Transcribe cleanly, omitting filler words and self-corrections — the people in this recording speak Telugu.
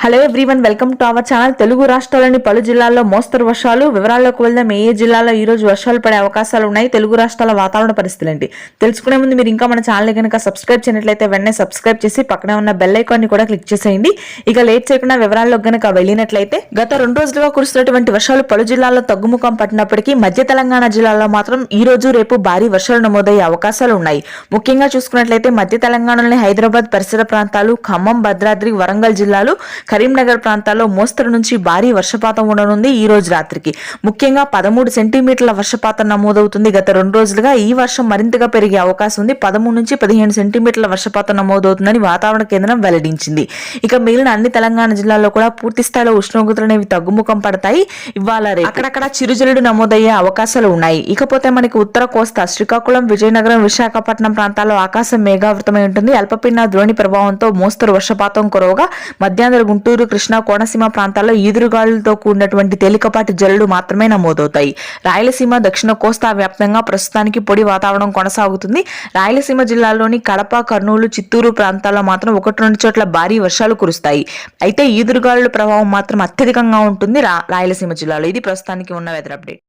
Hello everyone, welcome to our channel. Telugu రాష్ట్రాల్లోని పలు జిల్లాల్లో మోస్తరు వర్షాలు. వివరాల్లోకి వెళ్దాం. ఏ జిల్లాలో ఈ రోజు వర్షాలు పడే అవకాశాలు ఉన్నాయి, తెలుగు రాష్ట్రాల వాతావరణ పరిస్థితులు ఏంటి తెలుసుకునే ముందు మీరు ఇంకా మన ఛానల్ కనుక సబ్స్క్రైబ్ చేయనట్లయితే వెంటనే సబ్స్క్రైబ్ చేసి పక్కనే ఉన్న బెల్ ఐకాన్ ని కూడా క్లిక్ చేసేయండి. ఇక లేట్ చేయకుండా వివరాల్లోకి గనక వెళ్ళినట్లయితే గత 2 రోజులుగా కురుస్తున్నటువంటి వర్షాలు పలు జిల్లాల్లో తగ్గుముఖం పట్టినప్పటికీ మధ్య తెలంగాణ జిల్లాలో మాత్రం ఈ రోజు రేపు భారీ వర్షాలు నమోదయ్యే అవకాశాలు ఉన్నాయి. ముఖ్యంగా చూసుకున్నట్లయితే మధ్య తెలంగాణలోని హైదరాబాద్ పరిసర ప్రాంతాలు, ఖమ్మం, భద్రాద్రి, వరంగల్ జిల్లాలు, కరీంనగర్ ప్రాంతాల్లో మోస్తరు నుంచి భారీ వర్షపాతం ఉండనుంది. ఈ రోజు రాత్రికి ముఖ్యంగా 13 సెంటీమీటర్ల వర్షపాతం నమోదవుతుంది. గత 2 రోజులుగా ఈ వర్షం మరింతగా పెరిగే అవకాశం ఉంది. 13 నుంచి 15 సెంటీమీటర్ల వర్షపాతం నమోదవుతుందని వాతావరణ కేంద్రం వెల్లడించింది. ఇక మిగిలిన అన్ని తెలంగాణ జిల్లాల్లో కూడా పూర్తి స్థాయిలో ఉష్ణోగ్రతలు అనేవి తగ్గుముఖం పడతాయి. ఇవాళ అక్కడక్కడ చిరుజల్లుడు నమోదయ్యే అవకాశాలు ఉన్నాయి. ఇకపోతే మనకి ఉత్తర కోస్తా, శ్రీకాకుళం, విజయనగరం, విశాఖపట్నం ప్రాంతాల్లో ఆకాశం మేఘావృతమై ఉంటుంది. అల్పపీడన ద్రోణి ప్రభావంతో మోస్తరు వర్షపాతం కురవగా మధ్యాంధ్ర, గుంటూరు, కృష్ణా, కోనసీమ ప్రాంతాల్లో ఈదురుగాలులతో కూడినటువంటి తేలికపాటి జల్లులు మాత్రమే నమోదవుతాయి. రాయలసీమ, దక్షిణ కోస్తా వ్యాప్తంగా ప్రస్తుతానికి పొడి వాతావరణం కొనసాగుతుంది. రాయలసీమ జిల్లాలోని కడప, కర్నూలు, చిత్తూరు ప్రాంతాల్లో మాత్రం 1-2 చోట్ల భారీ వర్షాలు కురుస్తాయి. అయితే ఈదురుగాలుల ప్రభావం మాత్రం అత్యధికంగా ఉంటుంది రాయలసీమ జిల్లాలో. ఇది ప్రస్తుతానికి ఉన్న వెదర్ అప్డేట్.